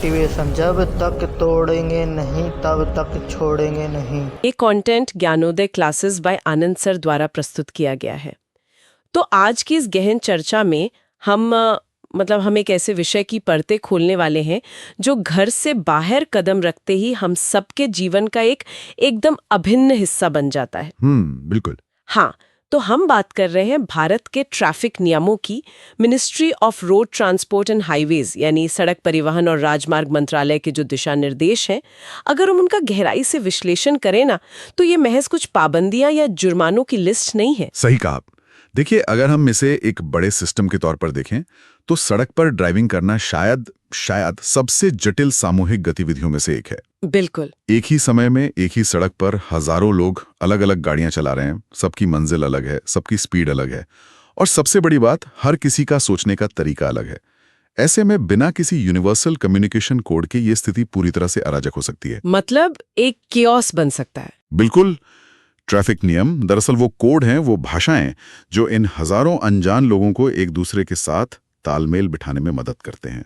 Motivation, जब तक तोड़ेंगे नहीं तब तक छोड़ेंगे नहीं। ये content Gyanodaya classes by Anand sir द्वारा प्रस्तुत किया गया है। तो आज की इस गहन चर्चा में हम एक ऐसे विषय की परतें खोलने वाले हैं जो घर से बाहर कदम रखते ही हम सबके जीवन का एकदम अभिन्न हिस्सा बन जाता है। बिल्कुल। हाँ, तो हम बात कर रहे हैं भारत के ट्रैफिक नियमों की। Ministry of road transport and highways यानी सड़क परिवहन और राजमार्ग मंत्रालय के जो दिशा निर्देश हैं, अगर हम उनका गहराई से विश्लेषण करें ना, तो ये महज कुछ पाबंदियां या जुर्मानों की लिस्ट नहीं है। सही कहा आप। देखिए, अगर हम इसे एक बड़े सिस्टम के तौर पर देखें तो सड़क पर ड्राइविंग करना शायद सबसे जटिल सामूहिक गतिविधियों में से एक है। बिल्कुल। एक ही समय में एक ही सड़क पर हजारों लोग अलग अलग गाड़ियां चला रहे हैं, सबकी मंजिल अलग है, सबकी स्पीड अलग है, और सबसे बड़ी बात, हर किसी का सोचने का तरीका अलग है। ऐसे में बिना किसी यूनिवर्सल कम्युनिकेशन कोड के ये स्थिति पूरी तरह से अराजक हो सकती है। मतलब एक कियोस बन सकता है। बिल्कुल। ट्रैफिक नियम दरअसल वो कोड हैं, वो भाषाएं जो इन हजारों अनजान लोगों को एक दूसरे के साथ तालमेल बिठाने में मदद करते हैं।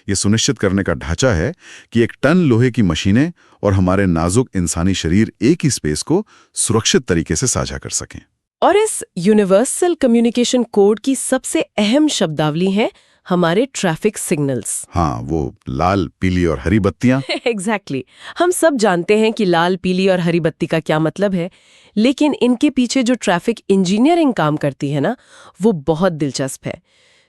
ये सुनिश्चित करने का ढांचा है कि एक टन लोहे की मशीनें और हमारे नाजुक इंसानी शरीर एक ही स्पेस को सुरक्षित तरीके से साझा कर सकें। और इस यूनिवर्सल कम्युनिकेशन कोड की सबसे अहम शब्दावली है हमारे ट्रैफिक सिग्नल्स। हाँ, वो लाल, पीली और हरी बत्तियां। एग्जैक्टली। हम सब जानते हैं कि लाल, पीली और हरी बत्ती का क्या मतलब है, लेकिन इनके पीछे जो ट्रैफिक इंजीनियरिंग काम करती है ना, वो बहुत दिलचस्प है।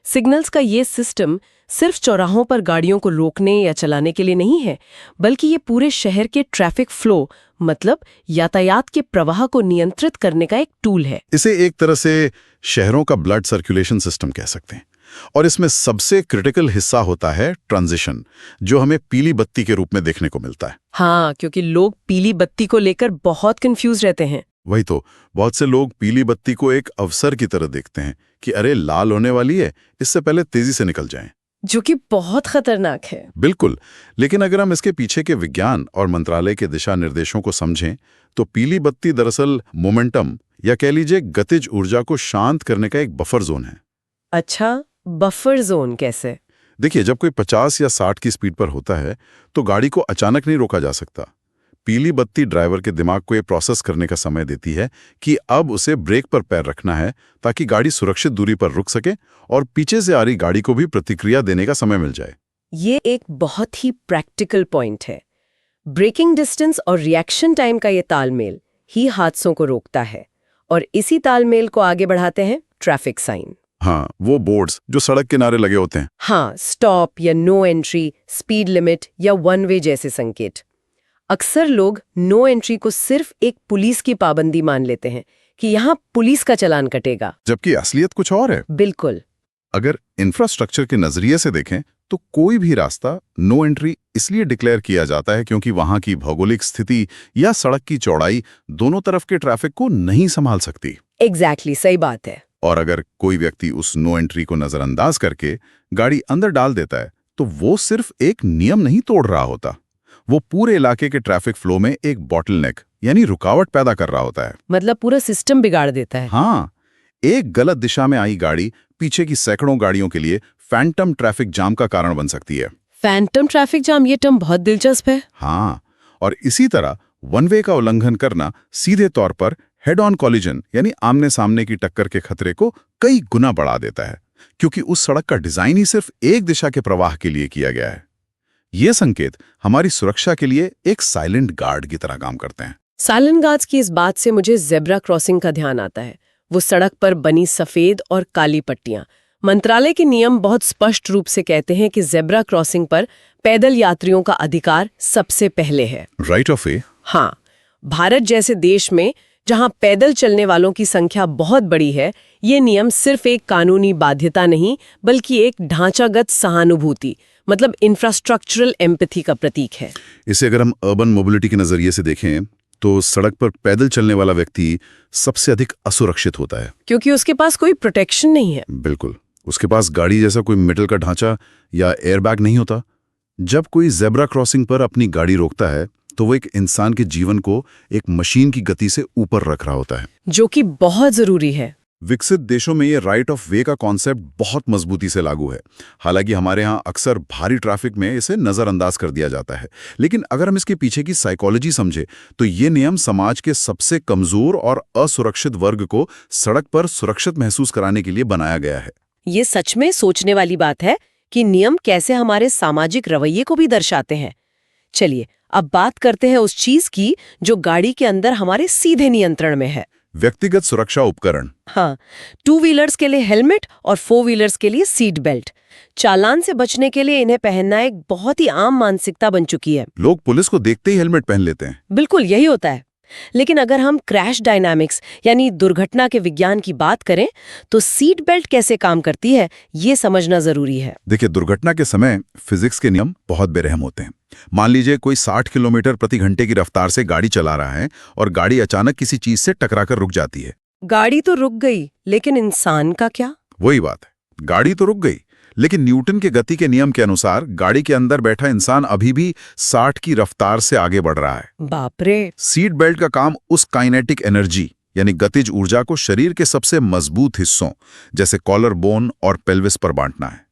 सिग्नल्स का ये सिस्टम सिर्फ चौराहों पर गाड़ियों को रोकने या चलाने के लिए नहीं है, बल्कि ये पूरे शहर के ट्रैफिक फ्लो, मतलब यातायात के प्रवाह को नियंत्रित करने का एक टूल है। इसे एक तरह से शहरों का ब्लड सर्कुलेशन सिस्टम कह सकते हैं। और इसमें सबसे क्रिटिकल हिस्सा होता है ट्रांजिशन, जो हमें पीली बत्ती के रूप में देखने को मिलता है। हाँ, क्योंकि लोग पीली बत्ती को लेकर बहुत कंफ्यूज रहते हैं। वही तो, बहुत से लोग पीली बत्ती को एक अवसर की तरह देखते हैं कि अरे लाल होने वाली है, इससे पहले तेजी से निकल जाएं। जो कि बहुत खतरनाक है। बिल्कुल। लेकिन अगर हम इसके पीछे के विज्ञान और मंत्रालय के दिशा निर्देशों को समझें तो पीली बत्ती दरअसल मोमेंटम या कह लीजिए गतिज ऊर्जा को शांत करने का एक बफर जोन है। अच्छा, बफर जोन कैसे? देखिए, जब कोई 50 या 60 की स्पीड पर होता है तो गाड़ी को अचानक नहीं रोका जा सकता। पीली बत्ती ड्राइवर के दिमाग को ये प्रोसेस करने का समय देती है कि अब उसे ब्रेक पर पैर रखना है ताकि गाड़ी सुरक्षित दूरी पर रुक सके और पीछे से आ रही गाड़ी को भी प्रतिक्रिया देने का समय मिल जाए। ये एक बहुत ही प्रैक्टिकल पॉइंट है। ब्रेकिंग डिस्टेंस और रिएक्शन टाइम का ये तालमेल ही हादसों को रोकता है, और इसी तालमेल को आगे बढ़ाते हैं ट्रैफिक साइन। हाँ, वो बोर्ड्स जो सड़क किनारे लगे होते हैं। हाँ, स्टॉप या नो एंट्री, स्पीड लिमिट या वन वे जैसे संकेत। अक्सर लोग नो एंट्री को सिर्फ एक पुलिस की पाबंदी मान लेते हैं कि यहाँ पुलिस का चालान कटेगा, जबकि असलियत कुछ और है। बिल्कुल। अगर इंफ्रास्ट्रक्चर के नजरिए से देखें तो कोई भी रास्ता नो एंट्री इसलिए डिक्लेयर किया जाता है क्योंकि वहां की भौगोलिक स्थिति या सड़क की चौड़ाई दोनों तरफ के ट्रैफिक को नहीं संभाल सकती। एग्जैक्टली, सही बात है। और अगर कोई व्यक्ति उस नो एंट्री को नजरअंदाज करके गाड़ी अंदर डाल देता है तो वो सिर्फ एक नियम नहीं तोड़ रहा होता, वो पूरे इलाके के ट्रैफिक फ्लो में एक बॉटलनेक यानी रुकावट पैदा कर रहा होता है। मतलब पूरा सिस्टम बिगाड़ देता है। हाँ, एक गलत दिशा में आई गाड़ी पीछे की सैकड़ों गाड़ियों के लिए फैंटम ट्रैफिक जाम का कारण बन सकती है। फैंटम ट्रैफिक जाम, ये टर्म बहुत दिलचस्प है। हाँ, और इसी तरह वन वे का उल्लंघन करना सीधे तौर पर हेड ऑन कॉलिजन यानी आमने सामने की टक्कर के खतरे को कई गुना बढ़ा देता है, क्योंकि उस सड़क का डिजाइन ही सिर्फ एक दिशा के प्रवाह के लिए किया गया है। ये संकेत हमारी सुरक्षा के लिए एक साइलेंट गार्ड की तरह काम करते हैं। साइलेंट गार्ड्स की इस बात से मुझे जेब्रा क्रॉसिंग का ध्यान आता है। वो सड़क पर बनी सफेद और काली पट्टियां। मंत्रालय के नियम बहुत स्पष्ट रूप से कहते हैं कि जेब्रा क्रॉसिंग पर पैदल यात्रियों का अधिकार सबसे पहले है। राइट ऑफ वे। हाँ, भारत जैसे देश में जहां पैदल चलने वालों की संख्या बहुत बड़ी है, ये नियम सिर्फ एक कानूनी बाध्यता नहीं बल्कि एक ढांचागत सहानुभूति, मतलब इंफ्रास्ट्रक्चरल एम्पैथी का प्रतीक है। इसे अगर हम अर्बन मोबिलिटी के नजरिए से देखें तो सड़क पर पैदल चलने वाला व्यक्ति सबसे अधिक असुरक्षित होता है, क्योंकि उसके पास कोई प्रोटेक्शन नहीं है। बिल्कुल, उसके पास गाड़ी जैसा कोई मेटल का ढांचा या एयरबैग नहीं होता। जब कोई जेब्रा क्रॉसिंग पर अपनी गाड़ी रोकता है तो वो एक इंसान के जीवन को एक मशीन की गति से ऊपर रख रहा होता है, जो कि बहुत जरूरी है। विकसित देशों में ये राइट ऑफ वे का कॉन्सेप्ट बहुत मजबूती से लागू है। हालांकि हमारे यहाँ अक्सर भारी ट्रैफिक में इसे नज़रअंदाज कर दिया जाता है, लेकिन अगर हम इसके पीछे की साइकोलॉजी समझे तो ये नियम समाज के सबसे कमजोर और असुरक्षित वर्ग को सड़क पर सुरक्षित महसूस कराने के लिए बनाया गया है। ये सच में सोचने वाली बात है कि नियम कैसे हमारे सामाजिक रवैये को भी दर्शाते हैं। चलिए अब बात करते हैं उस चीज की जो गाड़ी के अंदर हमारे सीधे नियंत्रण में है। व्यक्तिगत सुरक्षा उपकरण। हाँ, 2 व्हीलर्स के लिए हेलमेट और 4 व्हीलर्स के लिए सीट बेल्ट। चालान से बचने के लिए इन्हें पहनना एक बहुत ही आम मानसिकता बन चुकी है। लोग पुलिस को देखते ही हेलमेट पहन लेते हैं। बिल्कुल यही होता है। लेकिन अगर हम क्रैश डायनामिक्स यानी दुर्घटना के विज्ञान की बात करें तो सीट बेल्ट कैसे काम करती है ये समझना जरूरी है। देखिए, दुर्घटना के समय फिजिक्स के नियम बहुत बेरहम होते हैं। मान लीजिए कोई 60 किलोमीटर प्रति घंटे की रफ्तार से गाड़ी चला रहा है और गाड़ी अचानक किसी चीज से टकराकर रुक जाती है। गाड़ी तो रुक गई, लेकिन इंसान का क्या? वही बात है, गाड़ी तो रुक गई, लेकिन न्यूटन के गति के नियम के अनुसार गाड़ी के अंदर बैठा इंसान अभी भी 60 की रफ्तार से आगे बढ़ रहा है। बाप रे। सीट बेल्ट का काम उस काइनेटिक एनर्जी यानी गतिज ऊर्जा को शरीर के सबसे मजबूत हिस्सों जैसे कॉलर बोन और पेल्विस पर बांटना है।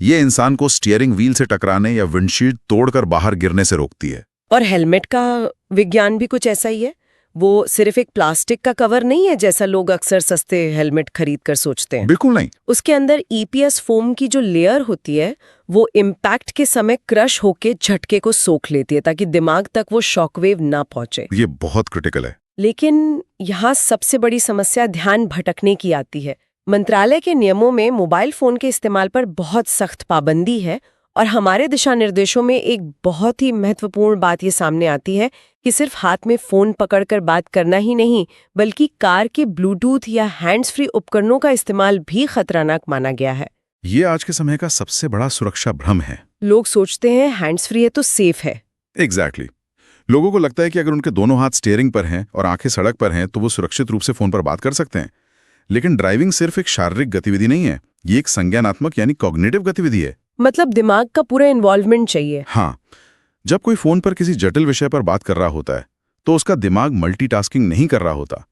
ये इंसान को स्टीयरिंग व्हील से टकराने या विंडशील्ड तोड़कर बाहर गिरने से रोकती है। और हेलमेट का विज्ञान भी कुछ ऐसा ही है। वो सिर्फ एक प्लास्टिक का कवर नहीं है जैसा लोग अक्सर सस्ते हेलमेट खरीद कर सोचते हैं। बिल्कुल नहीं। उसके अंदर ईपीएस फोम की जो लेयर होती है वो इम्पैक्ट के समय क्रश होके झटके को सोख लेती है ताकि दिमाग तक वो शॉकवेव ना पहुंचे। ये बहुत क्रिटिकल है। लेकिन यहाँ सबसे बड़ी समस्या ध्यान भटकने की आती है। मंत्रालय के नियमों में मोबाइल फोन के इस्तेमाल पर बहुत सख्त पाबंदी है और हमारे दिशा निर्देशों में एक बहुत ही महत्वपूर्ण बात ये सामने आती है कि सिर्फ हाथ में फोन पकड़कर बात करना ही नहीं बल्कि कार के ब्लूटूथ या हैंड्स फ्री उपकरणों का इस्तेमाल भी खतरनाक माना गया है। ये आज के समय का सबसे बड़ा सुरक्षा भ्रम है। लोग सोचते हैं हैंड्स फ्री है तो सेफ है। एग्जैक्टली। लोगों को लगता है कि अगर उनके दोनों हाथ स्टीयरिंग पर हैं और आंखें सड़क पर हैं तो वो सुरक्षित रूप से फोन पर बात कर सकते हैं। लेकिन ड्राइविंग सिर्फ एक शारीरिक गतिविधि नहीं है, ये एक संज्ञानात्मक यानी कॉग्निटिव गतिविधि है। मतलब दिमाग का पूरा इन्वॉल्वमेंट चाहिए। हाँ, जब कोई फोन पर किसी जटिल विषय पर बात कर रहा होता है तो उसका दिमाग मल्टीटास्किंग नहीं कर रहा होता।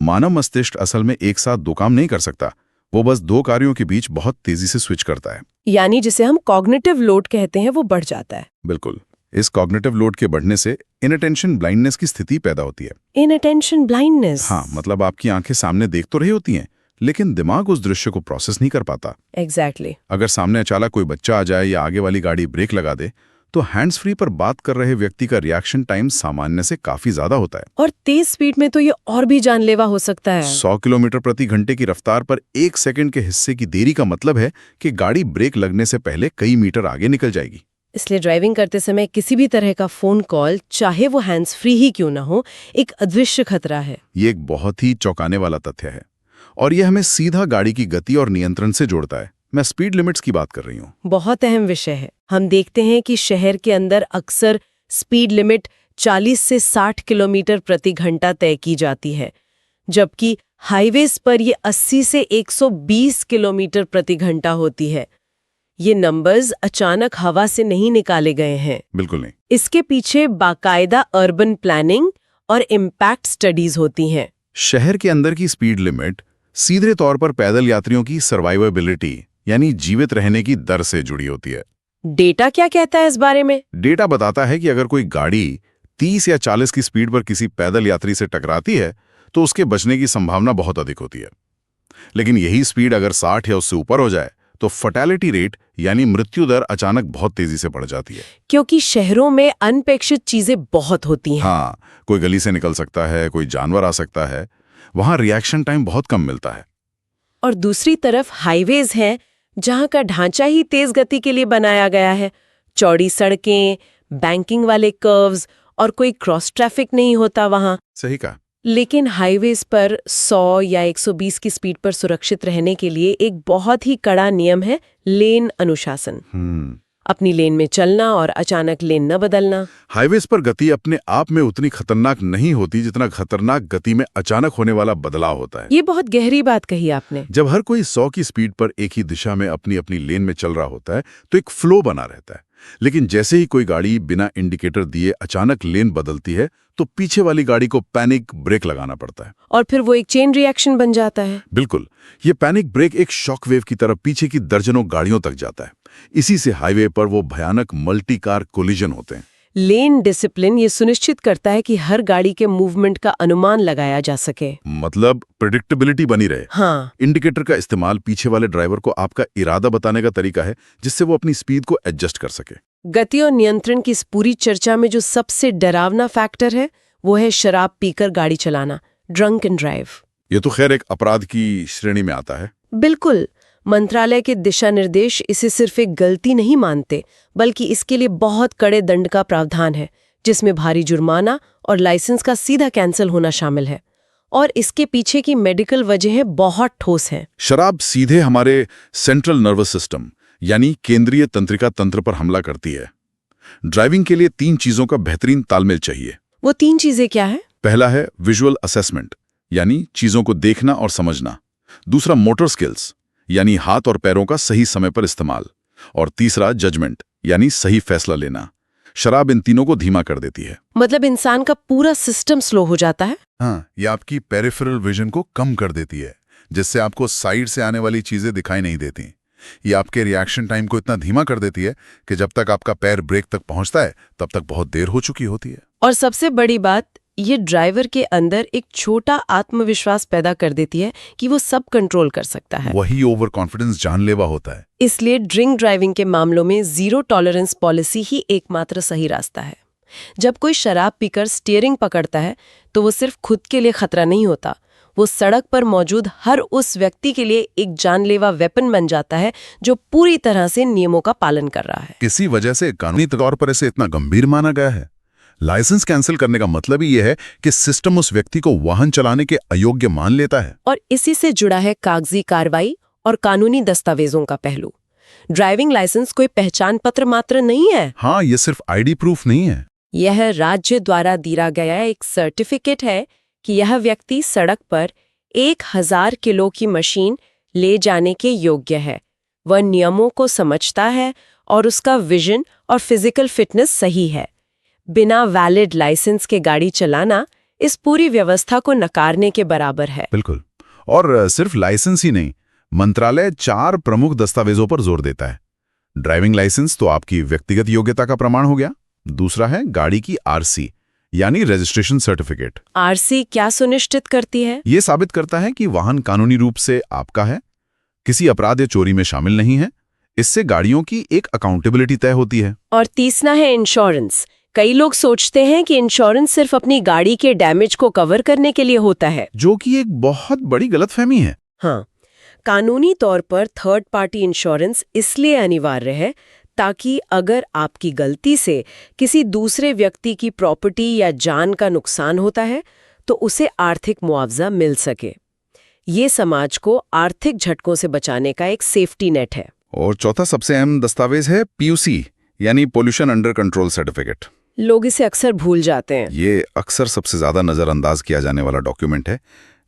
मानव मस्तिष्क असल में एक साथ 2 काम नहीं कर सकता, वो बस 2 कार्यों के बीच बहुत तेजी से स्विच करता है। यानी जिसे हम कॉग्निटिव लोड कहते हैं वो बढ़ जाता है। बिल्कुल। इस कॉग्निटिव लोड के बढ़ने से इनअटेंशन ब्लाइंडनेस की स्थिति पैदा होती है। इनअटेंशन ब्लाइंडनेस? हाँ, मतलब आपकी आंखें सामने देख तो रही होती हैं लेकिन दिमाग उस दृश्य को प्रोसेस नहीं कर पाता। एग्जैक्टली। अगर सामने अचानक कोई बच्चा आ जाए या आगे वाली गाड़ी ब्रेक लगा दे तो हैंड्स फ्री पर बात कर रहे व्यक्ति का रिएक्शन टाइम सामान्य से काफी ज्यादा होता है। और तेज स्पीड में तो ये और भी जानलेवा हो सकता है। 100 किलोमीटर प्रति घंटे की रफ्तार पर 1 सेकंड के हिस्से की देरी का मतलब है कि गाड़ी ब्रेक लगने से पहले कई मीटर आगे निकल जाएगी। इसलिए ड्राइविंग करते समय किसी भी तरह का फोन कॉल, चाहे वो हैंड्स फ्री ही क्यों ना हो, एक अदृश्य खतरा है। ये एक बहुत ही चौंकाने वाला तथ्य है और ये हमें सीधा गाड़ी की गति और नियंत्रण से जोड़ता है। मैं स्पीड लिमिट्स की बात कर रही हूँ। बहुत अहम विषय है। हम देखते हैं कि शहर के अंदर अक्सर स्पीड लिमिट 40 से 60 किलोमीटर प्रति घंटा तय की जाती है, जबकि हाईवेज पर ये 80 से 120 किलोमीटर प्रति घंटा होती है। ये नंबर्स अचानक हवा से नहीं निकाले गए हैं। बिल्कुल नहीं। इसके पीछे बाकायदा अर्बन प्लानिंग और इम्पैक्ट स्टडीज होती हैं। शहर के अंदर की स्पीड लिमिट सीधे तौर पर पैदल यात्रियों की सर्वाइवेबिलिटी यानी जीवित रहने की दर से जुड़ी होती है। डेटा क्या कहता है इस बारे में? डेटा बताता है कि अगर कोई गाड़ी 30 या 40 की स्पीड पर किसी पैदल यात्री से टकराती है तो उसके बचने की संभावना बहुत अधिक होती है। लेकिन यही स्पीड अगर 60 या उससे ऊपर हो जाए तो फर्टेलिटी रेट यानी मृत्यु दर अचानक बहुत तेजी से बढ़ जाती है। क्योंकि शहरों में अनपेक्षित चीजें बहुत होती हैं। हाँ, कोई गली से निकल सकता है, कोई जानवर आ सकता है, वहां रिएक्शन टाइम बहुत कम मिलता है। और दूसरी तरफ हाईवेज हैं जहां का ढांचा ही तेज गति के लिए बनाया गया है। चौड़ी सड़कें, बैंकिंग वाले कर्व्स और कोई क्रॉस ट्रैफिक नहीं होता वहां। सही कहा। लेकिन हाईवेज पर 100 या 120 की स्पीड पर सुरक्षित रहने के लिए एक बहुत ही कड़ा नियम है, लेन अनुशासन। अपनी लेन में चलना और अचानक लेन न बदलना। हाईवेज पर गति अपने आप में उतनी खतरनाक नहीं होती जितना खतरनाक गति में अचानक होने वाला बदलाव होता है। ये बहुत गहरी बात कही आपने। जब हर कोई 100 की स्पीड पर एक ही दिशा में अपनी अपनी लेन में चल रहा होता है तो एक फ्लो बना रहता है। लेकिन जैसे ही कोई गाड़ी बिना इंडिकेटर दिए अचानक लेन बदलती है तो पीछे वाली गाड़ी को पैनिक ब्रेक लगाना पड़ता है। और फिर वो एक चेन रिएक्शन बन जाता है। बिल्कुल, ये पैनिक ब्रेक एक शॉक वेव की तरह पीछे की दर्जनों गाड़ियों तक जाता है। इसी से हाईवे पर वो भयानक मल्टी कार कोलिजन होते हैं। लेन डिसिप्लिन ये सुनिश्चित करता है कि हर गाड़ी के मूवमेंट का अनुमान लगाया जा सके, मतलब प्रेडिक्टेबिलिटी बनी रहे। हाँ। इंडिकेटर का इस्तेमाल पीछे वाले ड्राइवर को आपका इरादा बताने का तरीका है, जिससे वो अपनी स्पीड को एडजस्ट कर सके। गति और नियंत्रण की इस पूरी चर्चा में जो सबसे डरावना फैक्टर है वो है शराब पीकर गाड़ी चलाना, ड्रंक एंड ड्राइव। ये तो खैर एक अपराध की श्रेणी में आता है। बिल्कुल। मंत्रालय के दिशा निर्देश इसे सिर्फ एक गलती नहीं मानते, बल्कि इसके लिए बहुत कड़े दंड का प्रावधान है, जिसमें भारी जुर्माना और लाइसेंस का सीधा कैंसिल होना शामिल है। और इसके पीछे की मेडिकल वजहें बहुत ठोस हैं। शराब सीधे हमारे सेंट्रल नर्वस सिस्टम यानी केंद्रीय तंत्रिका तंत्र पर हमला करती है। ड्राइविंग के लिए 3 चीजों का बेहतरीन तालमेल चाहिए। वो 3 चीजें क्या है? पहला है विजुअल असेसमेंट, यानी चीजों को देखना और समझना। दूसरा मोटर स्किल्स, यानी हाथ और पैरों का सही समय पर इस्तेमाल। और तीसरा जजमेंट, यानी सही फैसला लेना। शराब इन तीनों को धीमा कर देती है। मतलब इंसान का पूरा सिस्टम स्लो हो जाता है। हाँ, ये आपकी पेरिफेरल विजन को कम कर देती है, जिससे आपको साइड से आने वाली चीजें दिखाई नहीं देती। ये आपके रिएक्शन टाइम को इतना धीमा कर देती है कि जब तक आपका पैर ब्रेक तक पहुंचता है तब तक बहुत देर हो चुकी होती है। और सबसे बड़ी बात, ये ड्राइवर के अंदर एक छोटा आत्मविश्वास पैदा कर देती है कि वो सब कंट्रोल कर सकता है। वही ओवर कॉन्फिडेंस जानलेवा होता है। इसलिए ड्रिंक ड्राइविंग के मामलों में जीरो टॉलरेंस पॉलिसी ही एकमात्र सही रास्ता है। जब कोई शराब पीकर स्टीयरिंग पकड़ता है तो वो सिर्फ खुद के लिए खतरा नहीं होता, वो सड़क पर मौजूद हर उस व्यक्ति के लिए एक जानलेवा वेपन बन जाता है जो पूरी तरह से नियमों का पालन कर रहा है। इसी वजह से कानूनी तौर पर इसे इतना गंभीर माना गया है। लाइसेंस कैंसिल करने का मतलब ही यह है कि सिस्टम उस व्यक्ति को वाहन चलाने के अयोग्य मान लेता है। और इसी से जुड़ा है कागजी कार्रवाई और कानूनी दस्तावेजों का पहलू। ड्राइविंग लाइसेंस कोई पहचान पत्र मात्र नहीं है। हाँ, ये सिर्फ आईडी प्रूफ नहीं है। यह राज्य द्वारा दिया गया एक सर्टिफिकेट है कि यह व्यक्ति सड़क पर 1000 किलो की मशीन ले जाने के योग्य है, वह नियमों को समझता है और उसका विजन और फिजिकल फिटनेस सही है। बिना वैलिड लाइसेंस के गाड़ी चलाना इस पूरी व्यवस्था को नकारने के बराबर है। बिल्कुल। और सिर्फ लाइसेंस ही नहीं, मंत्रालय 4 प्रमुख दस्तावेजों पर जोर देता है। ड्राइविंग लाइसेंस तो आपकी व्यक्तिगत योग्यता का प्रमाण हो गया। दूसरा है गाड़ी की आरसी, यानी रजिस्ट्रेशन सर्टिफिकेट। आरसी क्या सुनिश्चित करती है? ये साबित करता है कि वाहन कानूनी रूप से आपका है, किसी अपराध या चोरी में शामिल नहीं है। इससे गाड़ियों की एक अकाउंटेबिलिटी तय होती है। और तीसरा है इंश्योरेंस। कई लोग सोचते हैं कि इंश्योरेंस सिर्फ अपनी गाड़ी के डैमेज को कवर करने के लिए होता है, जो कि एक बहुत बड़ी गलतफहमी है। हाँ, कानूनी तौर पर थर्ड पार्टी इंश्योरेंस इसलिए अनिवार्य है ताकि अगर आपकी गलती से किसी दूसरे व्यक्ति की प्रॉपर्टी या जान का नुकसान होता है तो उसे आर्थिक मुआवजा मिल सके। ये समाज को आर्थिक झटकों से बचाने का एक सेफ्टी नेट है। और चौथा सबसे अहम दस्तावेज है पीयूसी, यानी पोल्यूशन अंडर कंट्रोल सर्टिफिकेट। लोग इसे अक्सर भूल जाते हैं। ये अक्सर सबसे ज्यादा नजरअंदाज किया जाने वाला डॉक्यूमेंट है,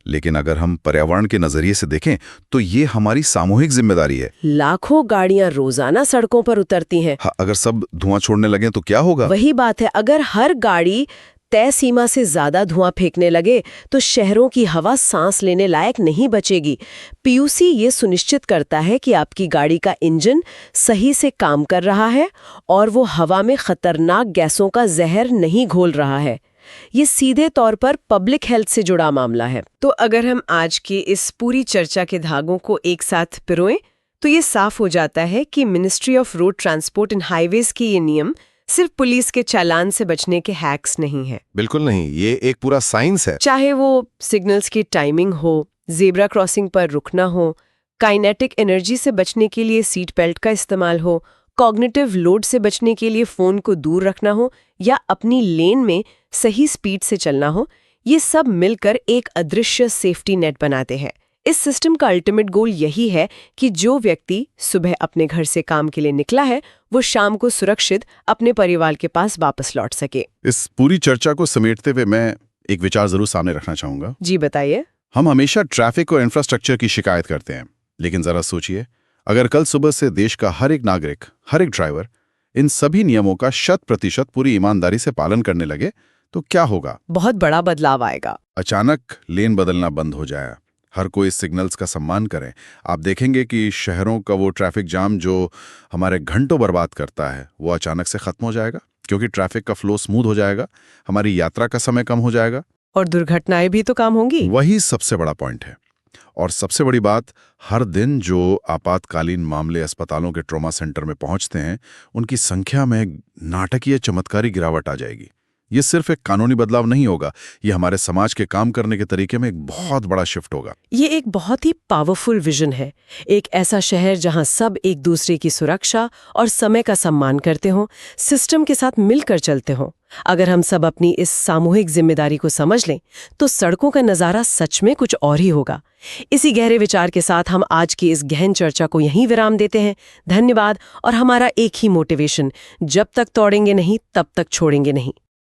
लेकिन अगर हम पर्यावरण के नजरिए से देखें तो ये हमारी सामूहिक जिम्मेदारी है। लाखों गाड़ियां रोजाना सड़कों पर उतरती हैं। हाँ, अगर सब धुआं छोड़ने लगे तो क्या होगा? वही बात है, अगर हर गाड़ी तय सीमा से ज्यादा धुआं फेंकने लगे तो शहरों की हवा सांस लेने लायक नहीं बचेगी। पीयूसी ये सुनिश्चित करता है कि आपकी गाड़ी का इंजन सही से काम कर रहा है और वो हवा में खतरनाक गैसों का जहर नहीं घोल रहा है। ये सीधे तौर पर पब्लिक हेल्थ से जुड़ा मामला है। तो अगर हम आज की इस पूरी चर्चा के धागों को एक साथ पिरोएं तो ये साफ हो जाता है कि ministry of road transport and highways के ये नियम सिर्फ पुलिस के चालान से बचने के हैक्स नहीं है। बिल्कुल नहीं, ये एक पूरा साइंस है। चाहे वो सिग्नल्स की टाइमिंग हो, जेब्रा क्रॉसिंग पर रुकना हो, काइनेटिक एनर्जी से बचने के लिए सीट बेल्ट का इस्तेमाल हो, कॉग्निटिव लोड से बचने के लिए फोन को दूर रखना हो या अपनी लेन में सही स्पीड से चलना हो, ये सब मिलकर एक अदृश्य सेफ्टी नेट बनाते हैं। इस सिस्टम का अल्टीमेट गोल यही है कि जो व्यक्ति सुबह अपने घर से काम के लिए निकला है वो शाम को सुरक्षित अपने परिवार के पास वापस लौट सके। इस पूरी चर्चा को समेटते हुए मैं एक विचार जरूर सामने रखना चाहूंगा। जी बताइए। हम हमेशा ट्रैफिक और इंफ्रास्ट्रक्चर की शिकायत करते हैं, लेकिन जरा सोचिए, अगर कल सुबह से देश का हर एक नागरिक, हर एक ड्राइवर इन सभी नियमों का 100% पूरी ईमानदारी से पालन करने लगे तो क्या होगा? बहुत बड़ा बदलाव आएगा। अचानक लेन बदलना बंद हो जाए, हर कोई सिग्नल्स का सम्मान करें। आप देखेंगे कि शहरों का वो ट्रैफिक जाम जो हमारे घंटों बर्बाद करता है वो अचानक से खत्म हो जाएगा, क्योंकि ट्रैफिक का फ्लो स्मूथ हो जाएगा, हमारी यात्रा का समय कम हो जाएगा और दुर्घटनाएं भी तो कम होंगी। वही सबसे बड़ा पॉइंट है। और सबसे बड़ी बात, हर दिन जो आपातकालीन मामले अस्पतालों के ट्रॉमा सेंटर में पहुंचते हैं उनकी संख्या में नाटकीय चमत्कारी गिरावट आ जाएगी। ये सिर्फ एक कानूनी बदलाव नहीं होगा, ये हमारे समाज के काम करने के तरीके में एक बहुत बड़ा शिफ्ट होगा। ये एक बहुत ही पावरफुल विजन है, एक ऐसा शहर जहां सब एक दूसरे की सुरक्षा और समय का सम्मान करते हों, सिस्टम के साथ मिलकर चलते हों। अगर हम सब अपनी इस सामूहिक जिम्मेदारी को समझ लें तो सड़कों का नज़ारा सच में कुछ और ही होगा। इसी गहरे विचार के साथ हम आज की इस गहन चर्चा को यहीं विराम देते हैं। धन्यवाद। और हमारा एक ही मोटिवेशन, जब तक तोड़ेंगे नहीं तब तक छोड़ेंगे नहीं।